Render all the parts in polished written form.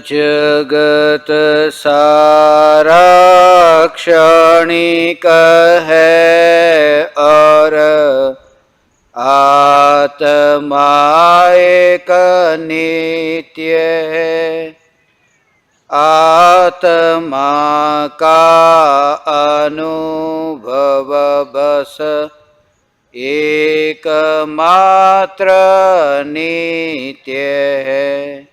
जगत सारा क्षणिक है और आत्मा एक नित्य है। आत्मा का अनुभव बस एकमात्र नित्य है।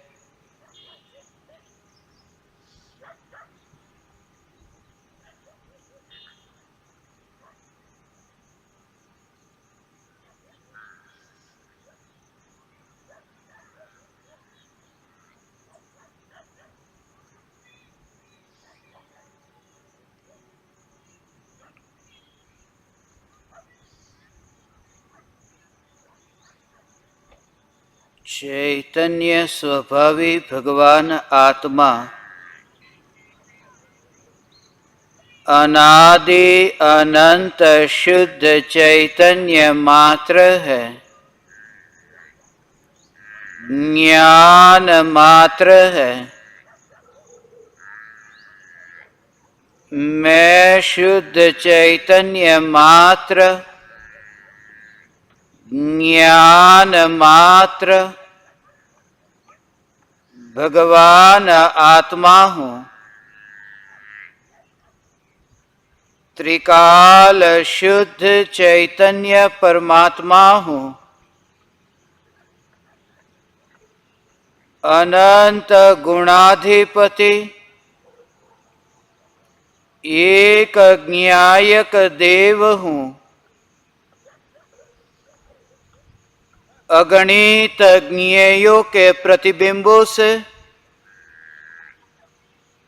चैतन्य स्वभावी भगवान आत्मा अनादि अनंत शुद्ध चैतन्य मात्र है, ज्ञान मात्र है। मैं शुद्ध चैतन्य मात्र, ज्ञान मात्र भगवान आत्मा हूँ। त्रिकाल शुद्ध चैतन्य परमात्मा हूँ। अनंत गुणाधिपति, एक ज्ञायक देव हूँ। अगणित ज्ञेयों के प्रतिबिंबों से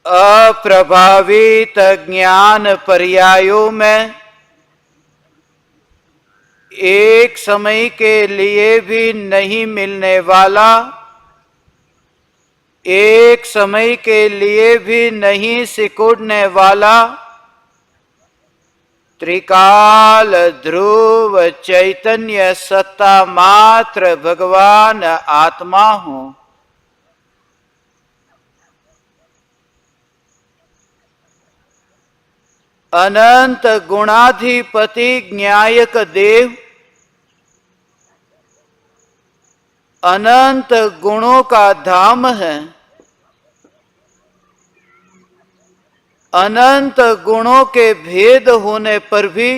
अप्रभावित ज्ञान पर्यायों में एक समय के लिए भी नहीं मिलने वाला, एक समय के लिए भी नहीं सिकुड़ने वाला त्रिकाल ध्रुव चैतन्य सत्ता मात्र भगवान आत्मा हूँ। अनंत गुणाधिपति ज्ञायक देव, अनंत गुणों का धाम है। अनंत गुणों के भेद होने पर भी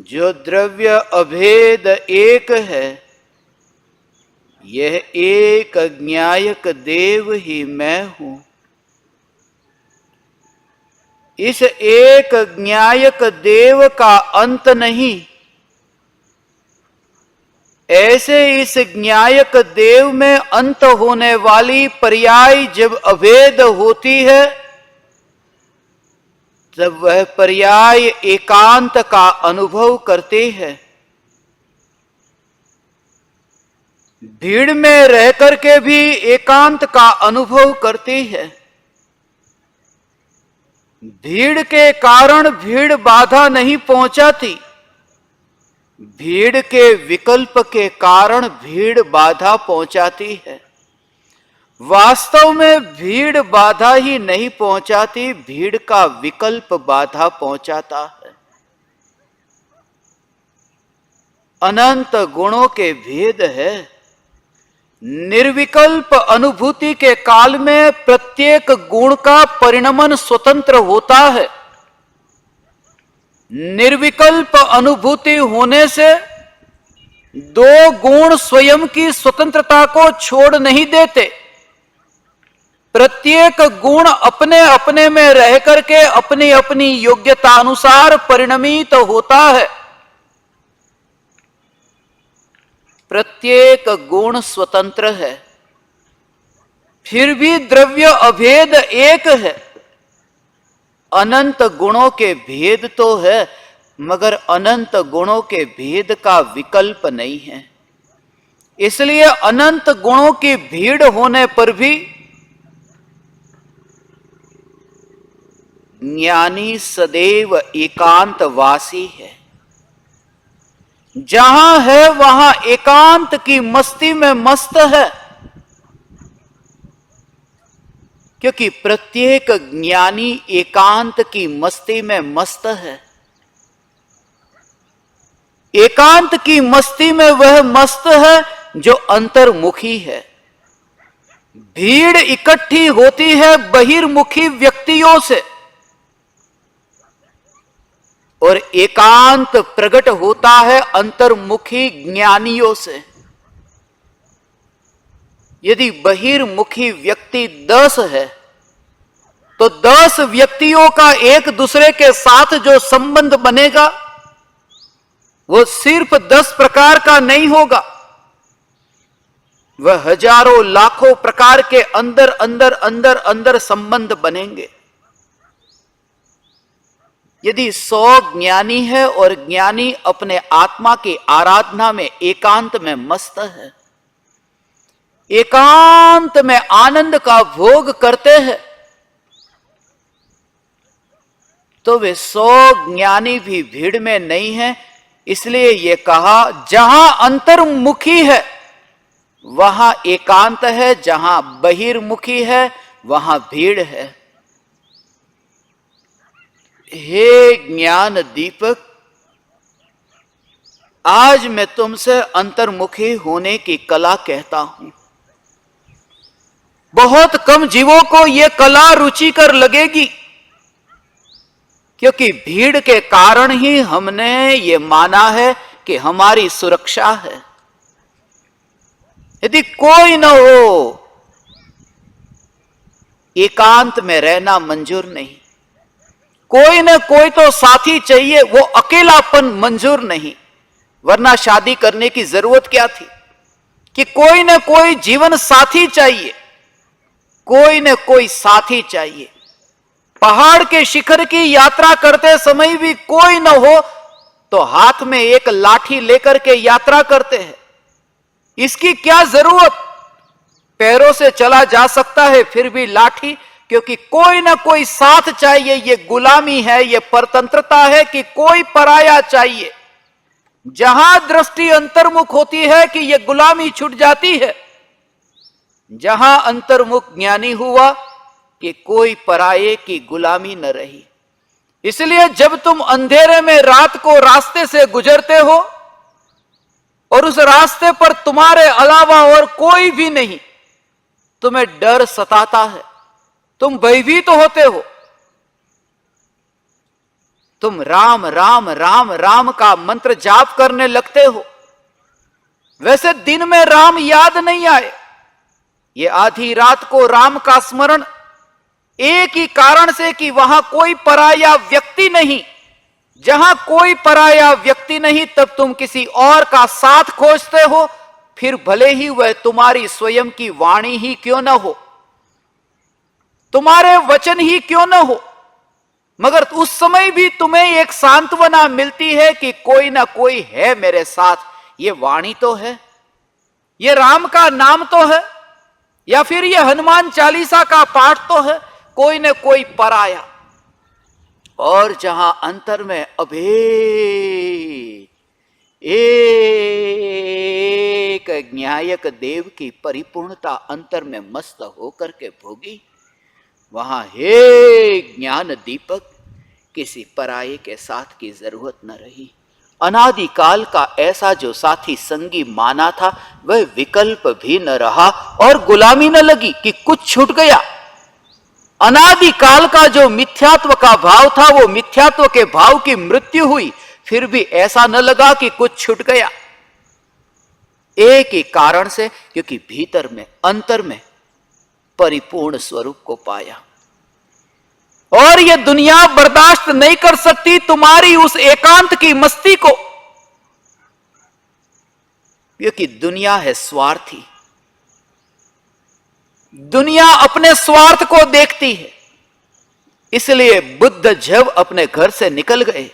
जो द्रव्य अभेद एक है, यह एक ज्ञायक देव ही मैं हूं। इस एक ज्ञायक देव का अंत नहीं। ऐसे इस ज्ञायक देव में अंत होने वाली पर्याय जब अभेद होती है, तब वह पर्याय एकांत का अनुभव करते हैं। भीड़ में रह करके भी एकांत का अनुभव करती है। भीड़ के कारण भीड़ बाधा नहीं पहुंचाती, भीड़ के विकल्प के कारण भीड़ बाधा पहुंचाती है। वास्तव में भीड़ बाधा ही नहीं पहुंचाती, भीड़ का विकल्प बाधा पहुंचाता है। अनंत गुणों के भेद है। निर्विकल्प अनुभूति के काल में प्रत्येक गुण का परिणमन स्वतंत्र होता है। निर्विकल्प अनुभूति होने से दो गुण स्वयं की स्वतंत्रता को छोड़ नहीं देते। प्रत्येक गुण अपने अपने में रह करके अपनी अपनी योग्यता अनुसार परिणमित होता है। प्रत्येक गुण स्वतंत्र है, फिर भी द्रव्य अभेद एक है। अनंत गुणों के भेद तो है, मगर अनंत गुणों के भेद का विकल्प नहीं है। इसलिए अनंत गुणों की भीड़ होने पर भी ज्ञानी सदैव एकांतवासी है। जहां है वहां एकांत की मस्ती में मस्त है, क्योंकि प्रत्येक ज्ञानी एकांत की मस्ती में मस्त है। एकांत की मस्ती में वह मस्त है जो अंतर्मुखी है। भीड़ इकट्ठी होती है बहिर्मुखी व्यक्तियों से और एकांत प्रकट होता है अंतर्मुखी ज्ञानियों से। यदि बहिर्मुखी व्यक्ति 10 है तो 10 व्यक्तियों का एक दूसरे के साथ जो संबंध बनेगा वो सिर्फ 10 प्रकार का नहीं होगा, वह हजारों लाखों प्रकार के अंदर अंदर अंदर अंदर संबंध बनेंगे। यदि 100 ज्ञानी है और ज्ञानी अपने आत्मा की आराधना में एकांत में मस्त है, एकांत में आनंद का भोग करते हैं, तो वे 100 ज्ञानी भी भीड़ में नहीं है। इसलिए यह कहा जहां अंतर्मुखी है वहां एकांत है, जहां बहिर्मुखी है वहां भीड़ है। हे ज्ञान दीपक, आज मैं तुमसे अंतर्मुखी होने की कला कहता हूं। बहुत कम जीवों को यह कला रुचिकर लगेगी, क्योंकि भीड़ के कारण ही हमने ये माना है कि हमारी सुरक्षा है। यदि कोई न हो, एकांत में रहना मंजूर नहीं। कोई न कोई तो साथी चाहिए, वो अकेलापन मंजूर नहीं, वरना शादी करने की जरूरत क्या थी? कि कोई न कोई जीवन साथी चाहिए, कोई न कोई साथी चाहिए। पहाड़ के शिखर की यात्रा करते समय भी कोई न हो तो हाथ में एक लाठी लेकर के यात्रा करते हैं। इसकी क्या जरूरत? पैरों से चला जा सकता है, फिर भी लाठी, क्योंकि कोई ना कोई साथ चाहिए। ये गुलामी है, ये परतंत्रता है कि कोई पराया चाहिए। जहां दृष्टि अंतर्मुख होती है कि ये गुलामी छूट जाती है, जहां अंतर्मुख ज्ञानी हुआ कि कोई पराये की गुलामी न रही। इसलिए जब तुम अंधेरे में रात को रास्ते से गुजरते हो और उस रास्ते पर तुम्हारे अलावा और कोई भी नहीं, तुम्हें डर सताता है, तुम भयभीत होते हो, तुम राम राम राम राम का मंत्र जाप करने लगते हो। वैसे दिन में राम याद नहीं आए, ये आधी रात को राम का स्मरण एक ही कारण से कि वहां कोई पराया व्यक्ति नहीं। जहां कोई पराया व्यक्ति नहीं, तब तुम किसी और का साथ खोजते हो, फिर भले ही वह तुम्हारी स्वयं की वाणी ही क्यों न हो, तुम्हारे वचन ही क्यों न हो, मगर उस समय भी तुम्हें एक सांत्वना मिलती है कि कोई ना कोई है मेरे साथ। ये वाणी तो है, ये राम का नाम तो है, या फिर ये हनुमान चालीसा का पाठ तो है, कोई न कोई पराया। और जहां अंतर में अभेद एक ज्ञायक देव की परिपूर्णता अंतर में मस्त होकर के भोगी, वहां हे ज्ञान दीपक किसी पराये के साथ की जरूरत न रही। अनादिकाल का ऐसा जो साथी संगी माना था, वह विकल्प भी न रहा और गुलामी न लगी कि कुछ छूट गया। अनादिकाल का जो मिथ्यात्व का भाव था, वो मिथ्यात्व के भाव की मृत्यु हुई, फिर भी ऐसा न लगा कि कुछ छूट गया। एक ही कारण से, क्योंकि भीतर में अंतर में परिपूर्ण स्वरूप को पाया। और यह दुनिया बर्दाश्त नहीं कर सकती तुम्हारी उस एकांत की मस्ती को, क्योंकि दुनिया है स्वार्थी। दुनिया अपने स्वार्थ को देखती है। इसलिए बुद्ध जब अपने घर से निकल गए,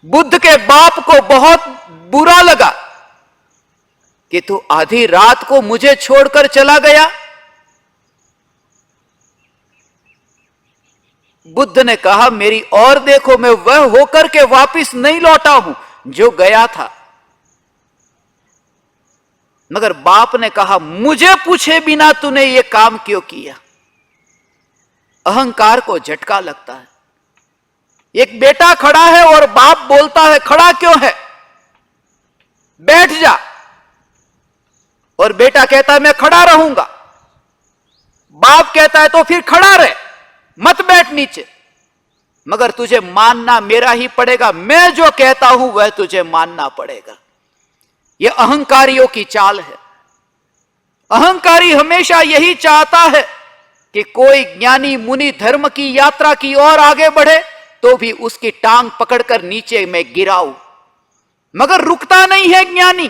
बुद्ध के बाप को बहुत बुरा लगा कि तू आधी रात को मुझे छोड़कर चला गया? बुद्ध ने कहा, मेरी और देखो, मैं वह होकर के वापिस नहीं लौटा हूं जो गया था। मगर बाप ने कहा, मुझे पूछे बिना तूने ये काम क्यों किया? अहंकार को झटका लगता है। एक बेटा खड़ा है और बाप बोलता है, खड़ा क्यों है, बैठ जा। और बेटा कहता है, मैं खड़ा रहूंगा। बाप कहता है, तो फिर खड़ा रहे, मत बैठ नीचे। मगर तुझे मानना मेरा ही पड़ेगा, मैं जो कहता हूं वह तुझे मानना पड़ेगा। यह अहंकारियों की चाल है। अहंकारी हमेशा यही चाहता है कि कोई ज्ञानी मुनि धर्म की यात्रा की ओर आगे बढ़े तो भी उसकी टांग पकड़कर नीचे में गिराऊं। मगर रुकता नहीं है ज्ञानी,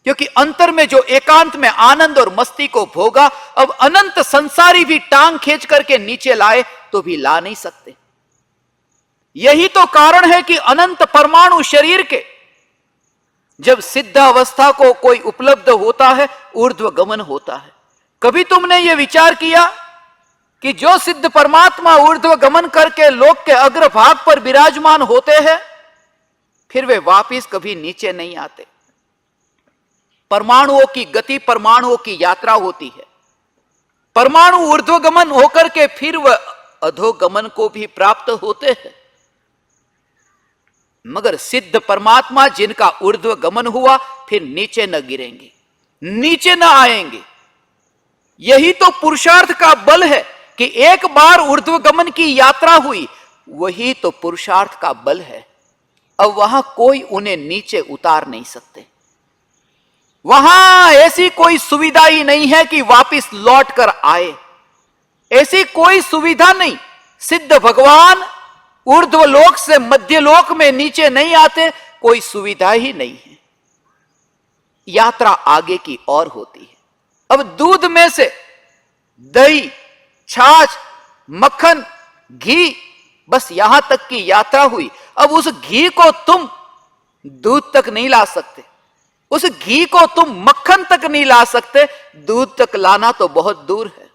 क्योंकि अंतर में जो एकांत में आनंद और मस्ती को भोगा, अब अनंत संसारी भी टांग खींच करके नीचे लाए तो भी ला नहीं सकते। यही तो कारण है कि अनंत परमाणु शरीर के जब सिद्ध अवस्था को कोई उपलब्ध होता है, ऊर्ध्व गमन होता है। कभी तुमने यह विचार किया कि जो सिद्ध परमात्मा ऊर्ध्व गमन करके लोक के अग्रभाग पर विराजमान होते हैं, फिर वे वापिस कभी नीचे नहीं आते। परमाणुओं की गति, परमाणुओं की यात्रा होती है। परमाणु ऊर्ध्वगमन होकर के फिर वह अधोगमन को भी प्राप्त होते हैं। मगर सिद्ध परमात्मा जिनका ऊर्ध्वगमन हुआ, फिर नीचे न गिरेंगे, नीचे न आएंगे। यही तो पुरुषार्थ का बल है कि एक बार ऊर्ध्वगमन की यात्रा हुई, वही तो पुरुषार्थ का बल है। अब वहां कोई उन्हें नीचे उतार नहीं सकते। वहां ऐसी कोई सुविधा ही नहीं है कि वापिस लौट कर आए, ऐसी कोई सुविधा नहीं। सिद्ध भगवान ऊर्ध्वलोक से मध्यलोक में नीचे नहीं आते, कोई सुविधा ही नहीं है। यात्रा आगे की ओर होती है। अब दूध में से दही, छाछ, मक्खन, घी, बस यहां तक की यात्रा हुई। अब उस घी को तुम दूध तक नहीं ला सकते, उस घी को तुम मक्खन तक नहीं ला सकते, दूध तक लाना तो बहुत दूर है।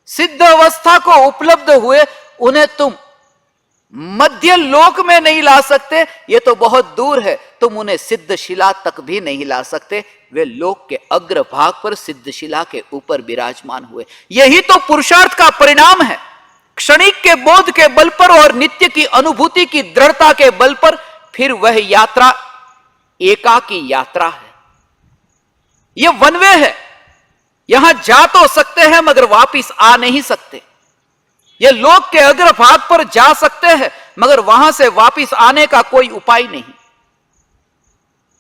सिद्ध अवस्था को उपलब्ध हुए उन्हें तुम मध्य लोक में नहीं ला सकते, ये तो बहुत दूर है। तुम उन्हें सिद्ध शिला तक भी नहीं ला सकते, वे लोक के अग्रभाग पर सिद्ध शिला के ऊपर विराजमान हुए। यही तो पुरुषार्थ का परिणाम है। क्षणिक के बोध के बल पर और नित्य की अनुभूति की दृढ़ता के बल पर फिर वह यात्रा एकाकी यात्रा है। यह वन वे है। यहां जा तो सकते हैं मगर वापिस आ नहीं सकते। ये लोक के अग्रभाग पर जा सकते हैं मगर वहां से वापिस आने का कोई उपाय नहीं।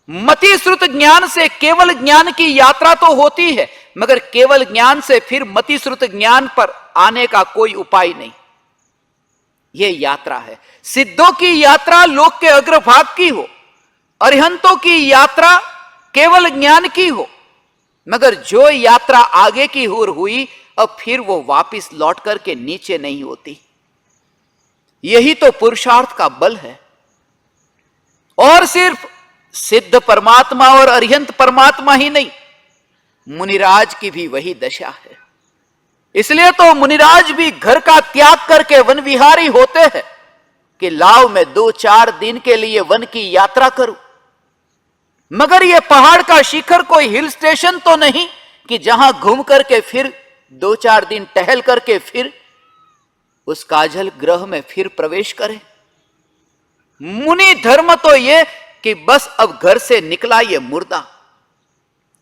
मति श्रुत ज्ञान से केवल ज्ञान की यात्रा तो होती है, मगर केवल ज्ञान से फिर मति श्रुत ज्ञान पर आने का कोई उपाय नहीं। यह यात्रा है। सिद्धों की यात्रा लोक के अग्रभाग की हो, अरिहंतों की यात्रा केवल ज्ञान की हो, मगर जो यात्रा आगे की ओर हुई, अब फिर वो वापिस लौट करके नीचे नहीं होती। यही तो पुरुषार्थ का बल है। और सिर्फ सिद्ध परमात्मा और अरिहंत परमात्मा ही नहीं, मुनिराज की भी वही दशा है। इसलिए तो मुनिराज भी घर का त्याग करके वन विहारी होते हैं कि लाओ मैं 2-4 दिन के लिए वन की यात्रा करूं। मगर यह पहाड़ का शिखर कोई हिल स्टेशन तो नहीं कि जहां घूम करके फिर 2-4 दिन टहल करके फिर उस काजल ग्रह में फिर प्रवेश करें। मुनि धर्म तो यह कि बस अब घर से निकला ये मुर्दा,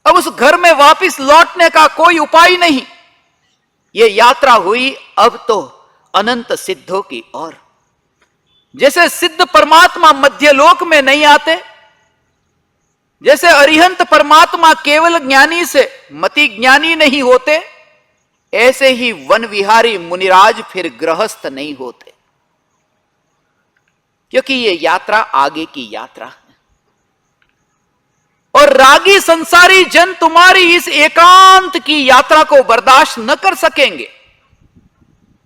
अब उस घर में वापिस लौटने का कोई उपाय नहीं। ये यात्रा हुई अब तो अनंत सिद्धों की ओर। जैसे सिद्ध परमात्मा मध्यलोक में नहीं आते, जैसे अरिहंत परमात्मा केवल ज्ञानी से मति ज्ञानी नहीं होते, ऐसे ही वन विहारी मुनिराज फिर गृहस्थ नहीं होते, क्योंकि ये यात्रा आगे की यात्रा है। और रागी संसारी जन तुम्हारी इस एकांत की यात्रा को बर्दाश्त न कर सकेंगे।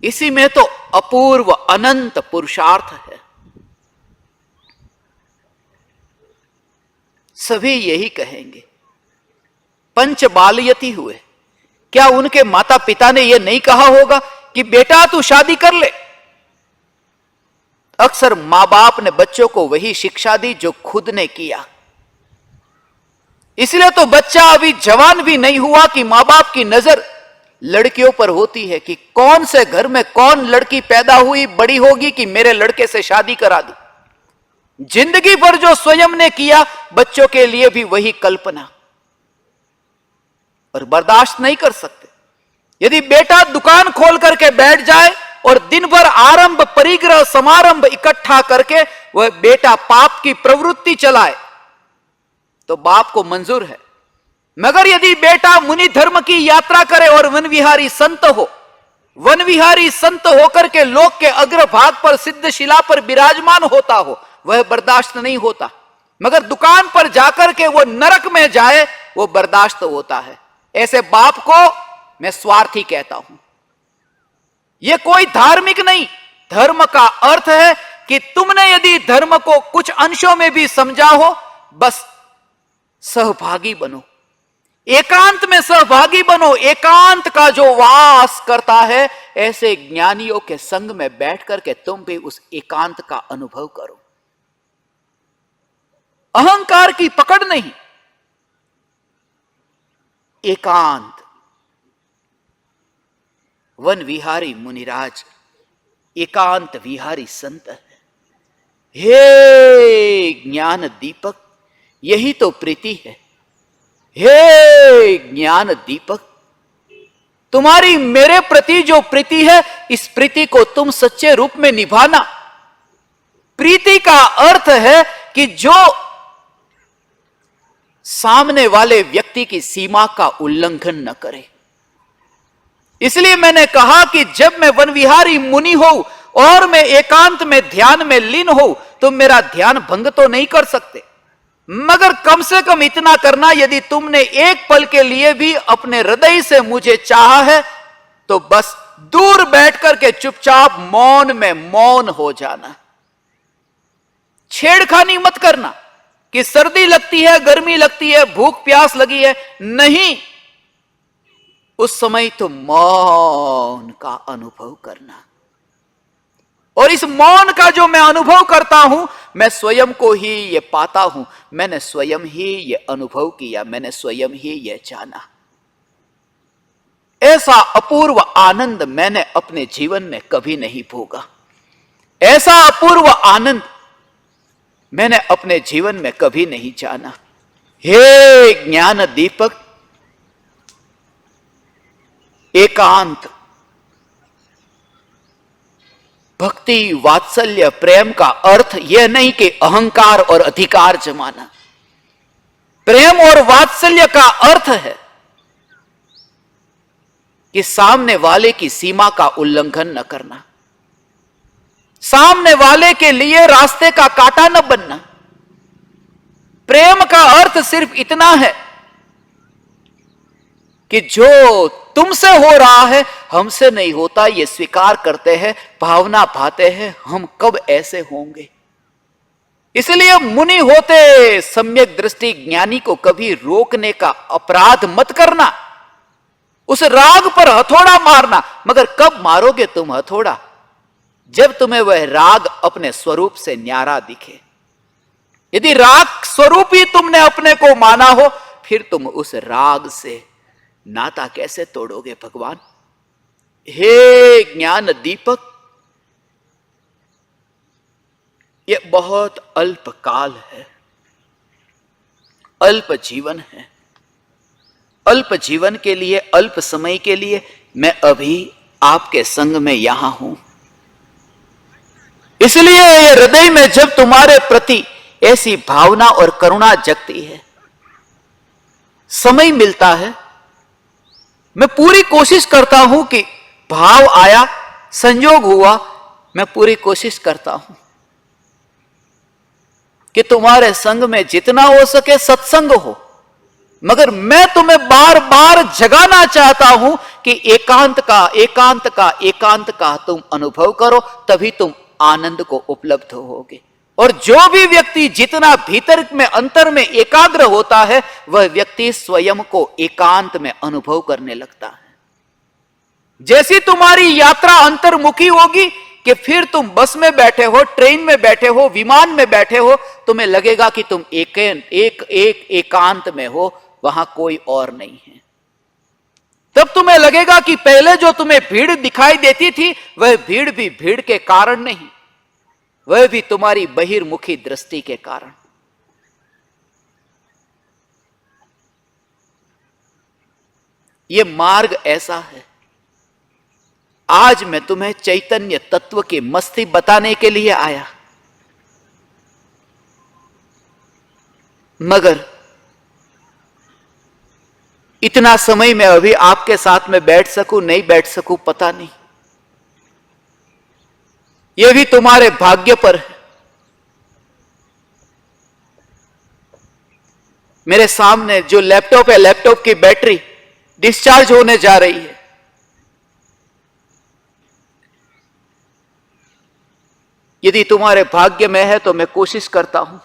इसी में तो अपूर्व अनंत पुरुषार्थ है। सभी यही कहेंगे पंच बालयती हुए, क्या उनके माता पिता ने यह नहीं कहा होगा कि बेटा तू शादी कर ले? अक्सर मां बाप ने बच्चों को वही शिक्षा दी जो खुद ने किया। इसलिए तो बच्चा अभी जवान भी नहीं हुआ कि मां बाप की नजर लड़कियों पर होती है कि कौन से घर में कौन लड़की पैदा हुई, बड़ी होगी कि मेरे लड़के से शादी करा दूं। जिंदगी भर जो स्वयं ने किया, बच्चों के लिए भी वही कल्पना, और बर्दाश्त नहीं कर सकते। यदि बेटा दुकान खोल करके बैठ जाए और दिन भर आरंभ परिग्रह समारंभ इकट्ठा करके वह बेटा पाप की प्रवृत्ति चलाए तो बाप को मंजूर है। मगर यदि बेटा मुनि धर्म की यात्रा करे और वन विहारी संत हो, वन विहारी संत होकर के लोक के अग्रभाग पर सिद्ध शिला पर विराजमान होता हो, वह बर्दाश्त नहीं होता। मगर दुकान पर जाकर के वो नरक में जाए, वो बर्दाश्त होता है। ऐसे बाप को मैं स्वार्थी कहता हूं। यह कोई धार्मिक नहीं। धर्म का अर्थ है कि तुमने यदि धर्म को कुछ अंशों में भी समझा हो, बस सहभागी बनो, एकांत में सहभागी बनो। एकांत का जो वास करता है, ऐसे ज्ञानियों के संग में बैठ करके तुम भी उस एकांत का अनुभव करो। अहंकार की पकड़ नहीं, एकांत। वन विहारी मुनिराज एकांत विहारी संत है। हे ज्ञान दीपक, यही तो प्रीति है। हे ज्ञान दीपक, तुम्हारी मेरे प्रति जो प्रीति है, इस प्रीति को तुम सच्चे रूप में निभाना। प्रीति का अर्थ है कि जो सामने वाले व्यक्ति की सीमा का उल्लंघन न करे। इसलिए मैंने कहा कि जब मैं वन विहारी मुनि हूं और मैं एकांत में ध्यान में लीन हूं, तो मेरा ध्यान भंग तो नहीं कर सकते, मगर कम से कम इतना करना, यदि तुमने एक पल के लिए भी अपने हृदय से मुझे चाहा है, तो बस दूर बैठ करके चुपचाप मौन में मौन हो जाना। छेड़खानी मत करना कि सर्दी लगती है, गर्मी लगती है, भूख प्यास लगी है। नहीं, उस समय तो मौन का अनुभव करना। और इस मौन का जो मैं अनुभव करता हूं, मैं स्वयं को ही ये पाता हूं। मैंने स्वयं ही ये अनुभव किया, मैंने स्वयं ही ये जाना। ऐसा अपूर्व आनंद मैंने अपने जीवन में कभी नहीं भोगा। ऐसा अपूर्व आनंद मैंने अपने जीवन में कभी नहीं जाना। हे ज्ञान दीपक, एकांत, भक्ति, वात्सल्य, प्रेम का अर्थ यह नहीं कि अहंकार और अधिकार जमाना। प्रेम और वात्सल्य का अर्थ है कि सामने वाले की सीमा का उल्लंघन न करना, सामने वाले के लिए रास्ते का कांटा न बनना। प्रेम का अर्थ सिर्फ इतना है कि जो तुमसे हो रहा है हमसे नहीं होता, ये स्वीकार करते हैं, भावना भाते हैं, हम कब ऐसे होंगे। इसलिए मुनि होते सम्यक दृष्टि ज्ञानी को कभी रोकने का अपराध मत करना, उस राग पर हथौड़ा मारना। मगर कब मारोगे तुम हथौड़ा? जब तुम्हें वह राग अपने स्वरूप से न्यारा दिखे। यदि राग स्वरूप ही तुमने अपने को माना हो, फिर तुम उस राग से नाता कैसे तोड़ोगे भगवान? हे ज्ञान दीपक, यह बहुत अल्प काल है, अल्प जीवन है। अल्प जीवन के लिए, अल्प समय के लिए मैं अभी आपके संग में यहां हूं। इसलिए ये हृदय में जब तुम्हारे प्रति ऐसी भावना और करुणा जगती है, समय मिलता है, मैं पूरी कोशिश करता हूं कि भाव आया, संयोग हुआ, मैं पूरी कोशिश करता हूं कि तुम्हारे संग में जितना हो सके सत्संग हो। मगर मैं तुम्हें बार बार जगाना चाहता हूं कि एकांत का, एकांत का, एकांत का तुम अनुभव करो, तभी तुम आनंद को उपलब्ध होगे। और जो भी व्यक्ति जितना भीतर में अंतर में एकाग्र होता है, वह व्यक्ति स्वयं को एकांत में अनुभव करने लगता है। जैसी तुम्हारी यात्रा अंतर्मुखी होगी कि फिर तुम बस में बैठे हो, ट्रेन में बैठे हो, विमान में बैठे हो, तुम्हें लगेगा कि तुम एकांत में हो, वहां कोई और नहीं है। तब तुम्हें लगेगा कि पहले जो तुम्हें भीड़ दिखाई देती थी, वह भीड़ भी भीड़ के कारण नहीं, वह भी तुम्हारी बहिर्मुखी दृष्टि के कारण। यह मार्ग ऐसा है। आज मैं तुम्हें चैतन्य तत्व की मस्ती बताने के लिए आया, मगर इतना समय मैं अभी आपके साथ में बैठ सकूं नहीं बैठ सकूं पता नहीं। यह भी तुम्हारे भाग्य पर है। मेरे सामने जो लैपटॉप है, लैपटॉप की बैटरी डिस्चार्ज होने जा रही है। यदि तुम्हारे भाग्य में है तो मैं कोशिश करता हूं।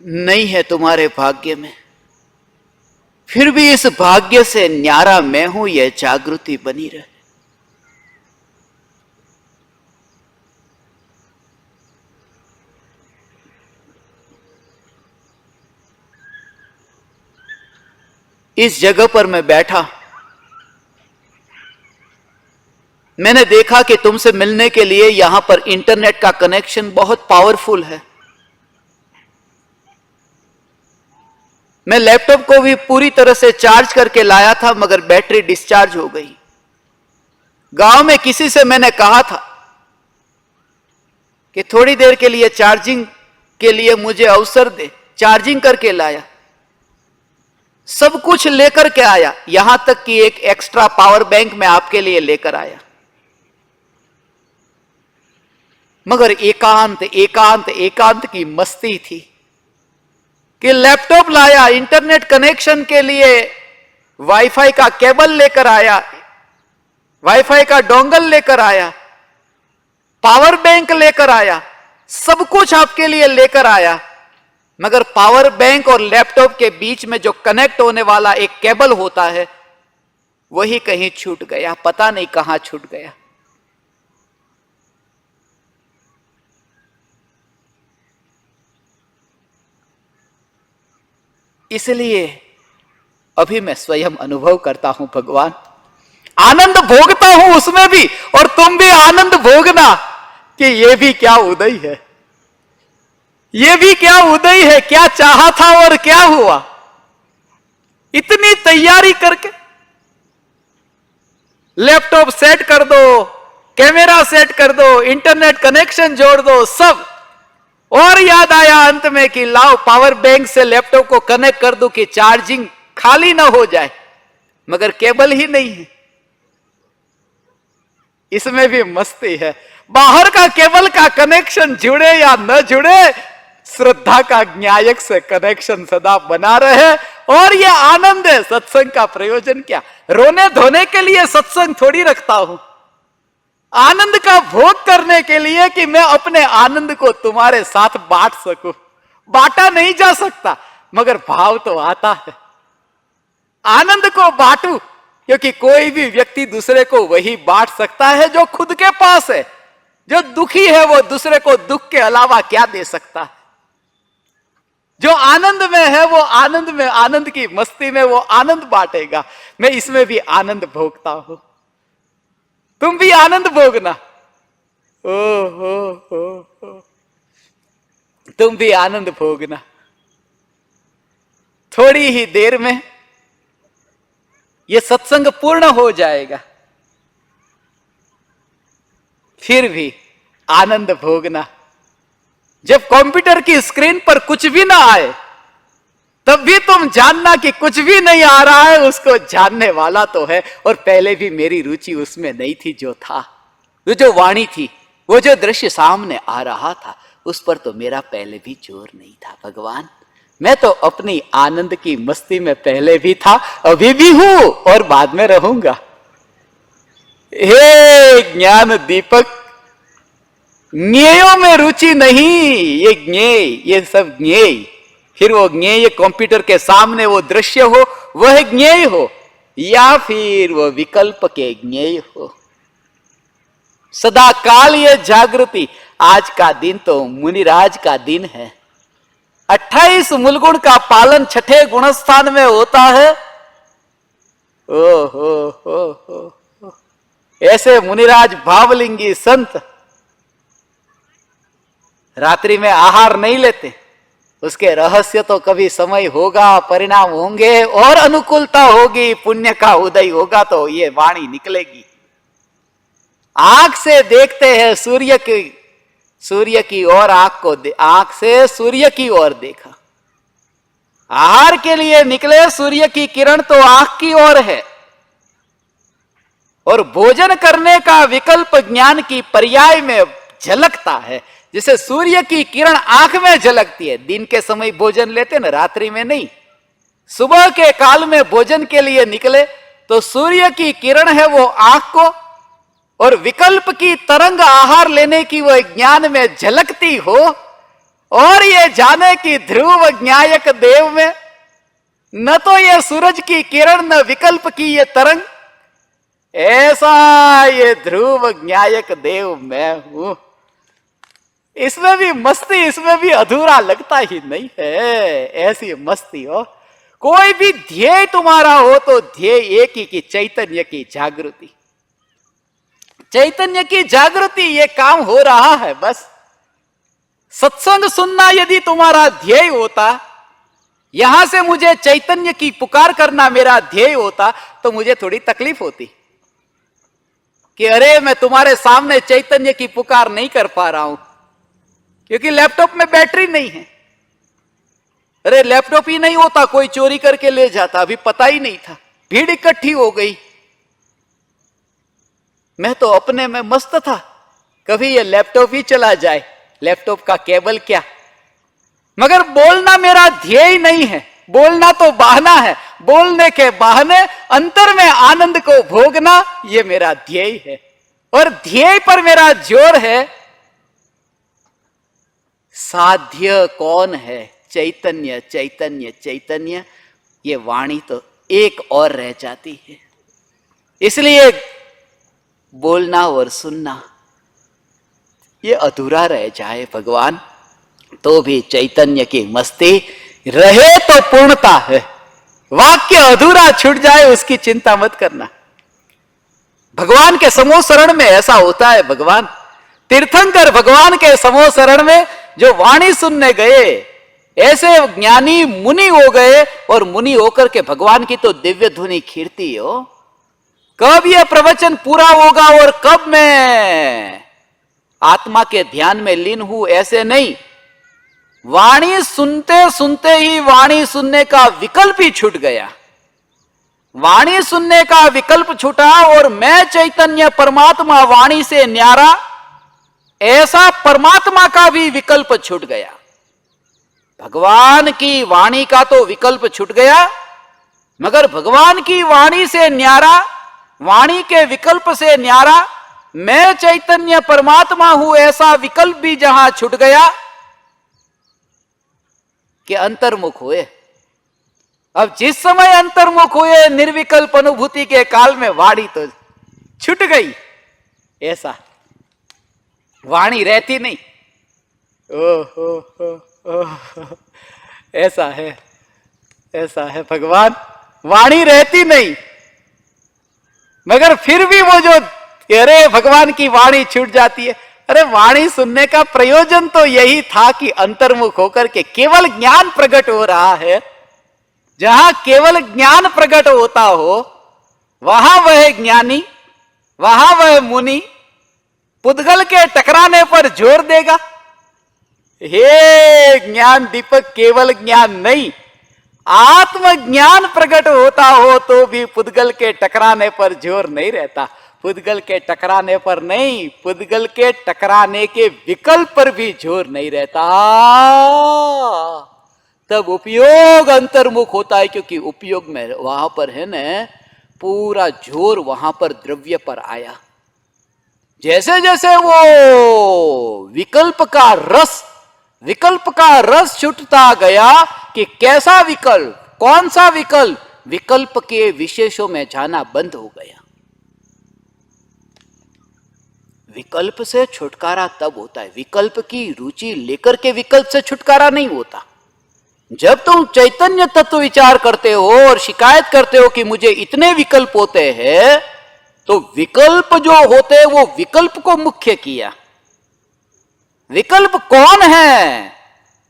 नहीं है तुम्हारे भाग्य में, फिर भी इस भाग्य से न्यारा मैं हूं, यह जागृति बनी रहे। इस जगह पर मैं बैठा, मैंने देखा कि तुमसे मिलने के लिए यहां पर इंटरनेट का कनेक्शन बहुत पावरफुल है। मैं लैपटॉप को भी पूरी तरह से चार्ज करके लाया था, मगर बैटरी डिस्चार्ज हो गई। गांव में किसी से मैंने कहा था कि थोड़ी देर के लिए चार्जिंग के लिए मुझे अवसर दे, चार्जिंग करके लाया, सब कुछ लेकर के आया, यहां तक कि एक एक्स्ट्रा पावर बैंक मैं आपके लिए लेकर आया। मगर एकांत एकांत एकांत की मस्ती थी कि लैपटॉप लाया, इंटरनेट कनेक्शन के लिए वाईफाई का केबल लेकर आया, वाईफाई का डोंगल लेकर आया, पावर बैंक लेकर आया, सब कुछ आपके लिए लेकर आया, मगर पावर बैंक और लैपटॉप के बीच में जो कनेक्ट होने वाला एक केबल होता है, वही कहीं छूट गया, पता नहीं कहां छूट गया। इसलिए अभी मैं स्वयं अनुभव करता हूं भगवान, आनंद भोगता हूं उसमें भी, और तुम भी आनंद भोगना कि ये भी क्या उदय है, ये भी क्या उदय है, क्या चाहा था और क्या हुआ। इतनी तैयारी करके लैपटॉप सेट कर दो, कैमरा सेट कर दो, इंटरनेट कनेक्शन जोड़ दो, सब, और याद आया अंत में कि लाओ पावर बैंक से लैपटॉप को कनेक्ट कर दूं कि चार्जिंग खाली ना हो जाए, मगर केबल ही नहीं है। इसमें भी मस्ती है। बाहर का केबल का कनेक्शन जुड़े या न जुड़े, श्रद्धा का न्यायक से कनेक्शन सदा बना रहे, और यह आनंद है। सत्संग का प्रयोजन क्या? रोने धोने के लिए सत्संग थोड़ी रखता हूं, आनंद का भोग करने के लिए कि मैं अपने आनंद को तुम्हारे साथ बांट सकूं। बांटा नहीं जा सकता, मगर भाव तो आता है, आनंद को बांटू, क्योंकि कोई भी व्यक्ति दूसरे को वही बांट सकता है जो खुद के पास है। जो दुखी है वो दूसरे को दुख के अलावा क्या दे सकता है। जो आनंद में है वो आनंद में, आनंद की मस्ती में वो आनंद बांटेगा। मैं इसमें भी आनंद भोगता हूं, तुम भी आनंद भोगना। ओ हो, तुम भी आनंद भोगना। थोड़ी ही देर में यह सत्संग पूर्ण हो जाएगा, फिर भी आनंद भोगना। जब कंप्यूटर की स्क्रीन पर कुछ भी ना आए, तब भी तुम जानना कि कुछ भी नहीं आ रहा है, उसको जानने वाला तो है, और पहले भी मेरी रुचि उसमें नहीं थी, जो था जो वाणी थी, वो जो दृश्य सामने आ रहा था, उस पर तो मेरा पहले भी जोर नहीं था भगवान। मैं तो अपनी आनंद की मस्ती में पहले भी था, अभी भी हूं और बाद में रहूंगा। हे ज्ञान दीपक, ज्ञेयों में रुचि नहीं, ये ज्ञेय, ये सब ज्ञेय। फिर वो ज्ञेय कंप्यूटर के सामने वो दृश्य हो, वह ज्ञेय हो, या फिर वो विकल्प के ज्ञेय हो। सदा काल ये जागृति। आज का दिन तो मुनिराज का दिन है। 28 मूलगुण का पालन छठे गुणस्थान में होता है। ओ हो। ऐसे मुनिराज भावलिंगी संत रात्रि में आहार नहीं लेते। उसके रहस्य तो कभी समय होगा, परिणाम होंगे और अनुकूलता होगी, पुण्य का उदय होगा तो ये वाणी निकलेगी। आंख से देखते हैं सूर्य की ओर, आंख से सूर्य की ओर देखा। आहार के लिए निकले, सूर्य की किरण तो आंख की ओर है, और भोजन करने का विकल्प ज्ञान की पर्याय में झलकता है। जैसे सूर्य की किरण आंख में झलकती है, दिन के समय भोजन लेते ना, रात्रि में नहीं। सुबह के काल में भोजन के लिए निकले तो सूर्य की किरण है वो आंख को, और विकल्प की तरंग आहार लेने की वह ज्ञान में झलकती हो, और ये जाने की ध्रुव ज्ञायक देव में न तो ये सूरज की किरण न विकल्प की ये तरंग, ऐसा ये ध्रुव ज्ञायक देव मैं हूं। इसमें भी मस्ती, इसमें भी अधूरा लगता ही नहीं है। ऐसी मस्ती हो, कोई भी ध्येय तुम्हारा हो तो ध्येय एक ही की चैतन्य की जागृति। चैतन्य की जागृति, ये काम हो रहा है बस। सत्संग सुनना यदि तुम्हारा ध्येय होता, यहां से मुझे चैतन्य की पुकार करना मेरा ध्येय होता, तो मुझे थोड़ी तकलीफ होती कि अरे मैं तुम्हारे सामने चैतन्य की पुकार नहीं कर पा रहा हूं क्योंकि लैपटॉप में बैटरी नहीं है। अरे लैपटॉप ही नहीं होता, कोई चोरी करके ले जाता, अभी पता ही नहीं था, भीड़ इकट्ठी हो गई। मैं तो अपने में मस्त था, कभी ये लैपटॉप ही चला जाए, लैपटॉप का केबल क्या। मगर बोलना मेरा ध्येय नहीं है, बोलना तो बहाना है। बोलने के बहाने अंतर में आनंद को भोगना, ये मेरा ध्येय है, और ध्येय पर मेरा जोर है। साध्य कौन है? चैतन्य, चैतन्य, चैतन्य। ये वाणी तो एक और रह जाती है। इसलिए बोलना और सुनना ये अधूरा रह जाए भगवान, तो भी चैतन्य की मस्ती रहे तो पूर्णता है। वाक्य अधूरा छूट जाए उसकी चिंता मत करना। भगवान के समूह शरण में ऐसा होता है। भगवान तीर्थंकर भगवान के समूह शरण में जो वाणी सुनने गए, ऐसे ज्ञानी मुनि हो गए, और मुनि होकर के भगवान की तो दिव्य धुनी खीरती हो। कब यह प्रवचन पूरा होगा और कब मैं आत्मा के ध्यान में लीन हूं, ऐसे नहीं। वाणी सुनते सुनते ही वाणी सुनने का विकल्प ही छूट गया। वाणी सुनने का विकल्प छूटा और मैं चैतन्य परमात्मा वाणी से न्यारा, ऐसा परमात्मा का भी विकल्प छूट गया। भगवान की वाणी का तो विकल्प छूट गया, मगर भगवान की वाणी से न्यारा, वाणी के विकल्प से न्यारा मैं चैतन्य परमात्मा हूं, ऐसा विकल्प भी जहां छूट गया कि अंतर्मुख हुए। अब जिस समय अंतर्मुख हुए, निर्विकल्प अनुभूति के काल में वाणी तो छूट गई। ऐसा वाणी रहती नहीं। ऐसा है, ऐसा है भगवान, वाणी रहती नहीं। मगर फिर भी वो जो अरे भगवान की वाणी छूट जाती है, अरे वाणी सुनने का प्रयोजन तो यही था कि अंतर्मुख होकर के केवल ज्ञान प्रकट हो रहा है। जहां केवल ज्ञान प्रकट होता हो, वहां वह ज्ञानी, वहां वह मुनि पुद्गल के टकराने पर जोर देगा। हे ज्ञान दीपक, केवल ज्ञान नहीं, आत्मज्ञान प्रकट होता हो तो भी पुद्गल के टकराने पर जोर नहीं रहता। पुद्गल के टकराने पर नहीं, पुद्गल के टकराने के विकल्प पर भी जोर नहीं रहता, तब उपयोग अंतर्मुख होता है, क्योंकि उपयोग में वहां पर है ना पूरा जोर वहां पर द्रव्य पर आया। जैसे जैसे वो विकल्प का रस छूटता गया कि कैसा विकल्प, कौन सा विकल्प, विकल्प के विशेषों में जाना बंद हो गया। विकल्प से छुटकारा तब होता है, विकल्प की रुचि लेकर के विकल्प से छुटकारा नहीं होता। जब तुम चैतन्य तत्व विचार करते हो और शिकायत करते हो कि मुझे इतने विकल्प होते हैं, तो विकल्प जो होते हैं वो विकल्प को मुख्य किया। विकल्प कौन है?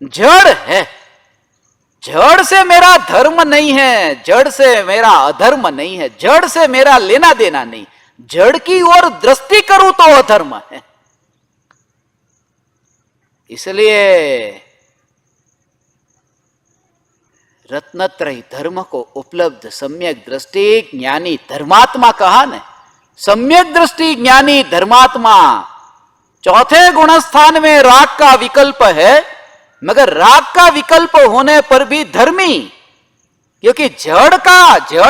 जड़ है। जड़ से मेरा धर्म नहीं है, जड़ से मेरा अधर्म नहीं है, जड़ से मेरा लेना देना नहीं, जड़ की ओर दृष्टि करूं तो अधर्म है। इसलिए रत्नत्रय धर्म को उपलब्ध सम्यक दृष्टि ज्ञानी धर्मात्मा कहा न, सम्यक दृष्टि ज्ञानी धर्मात्मा। चौथे गुणस्थान में राग का विकल्प है, मगर राग का विकल्प होने पर भी धर्मी, क्योंकि जड़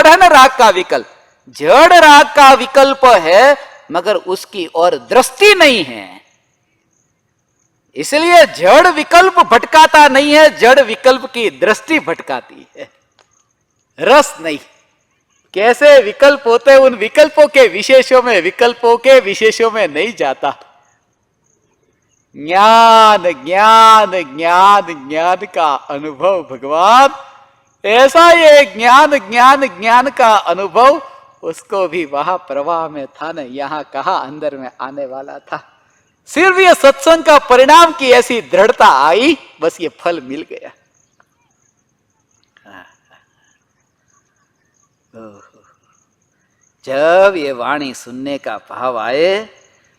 है ना राग का विकल्प, जड़ राग का विकल्प है मगर उसकी और दृष्टि नहीं है। इसलिए जड़ विकल्प भटकाता नहीं है, जड़ विकल्प की दृष्टि भटकाती है, रस नहीं। कैसे विकल्प होते हैं, उन विकल्पों के विशेषों में, विकल्पों के विशेषों में नहीं जाता। ज्ञान ज्ञान ज्ञान ज्ञान का अनुभव भगवान, ऐसा ये ज्ञान ज्ञान ज्ञान का अनुभव उसको भी वहां प्रवाह में था न, यहां कहा अंदर में आने वाला था। सिर्फ ये सत्संग का परिणाम की ऐसी दृढ़ता आई, बस ये फल मिल गया। जब ये वाणी सुनने का भाव आए,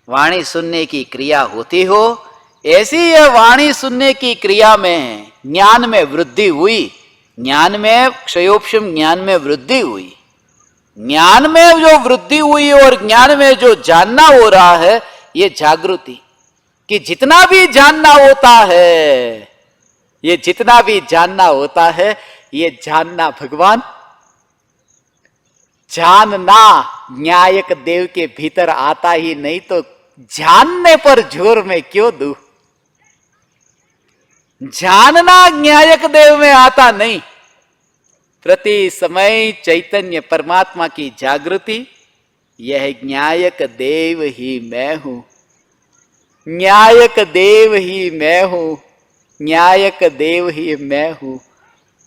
वाणी सुनने की क्रिया होती हो, ऐसी ये वाणी सुनने की क्रिया में ज्ञान में वृद्धि हुई, ज्ञान में क्षयोपशम ज्ञान में वृद्धि हुई, ज्ञान में जो वृद्धि हुई और ज्ञान में जो जानना हो रहा है, ये जागृति कि जितना भी जानना होता है, ये जितना भी जानना होता है, ये जानना भगवान, जानना न्यायक देव के भीतर आता ही नहीं, तो जानने पर जोर में क्यों दूं? जानना न्यायक देव में आता नहीं। प्रति समय चैतन्य परमात्मा की जागृति, यह न्यायक देव ही मैं हूं, न्यायक देव ही मैं हूं, न्यायक देव ही मैं हूं।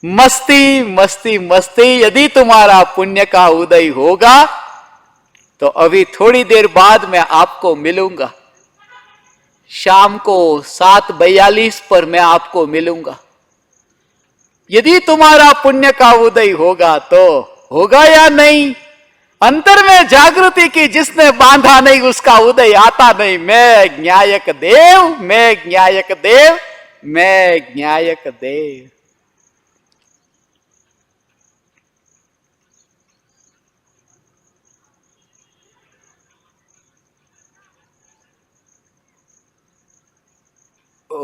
मस्ती मस्ती मस्ती, यदि तुम्हारा पुण्य का उदय होगा तो अभी थोड़ी देर बाद मैं आपको मिलूंगा, शाम को 7:42 पर मैं आपको मिलूंगा। यदि तुम्हारा पुण्य का उदय होगा तो होगा या नहीं? अंतर में जागृति की जिसने बांधा नहीं उसका उदय आता नहीं। मैं न्यायक देव, मैं न्यायक देव, मैं न्यायक देव। ओ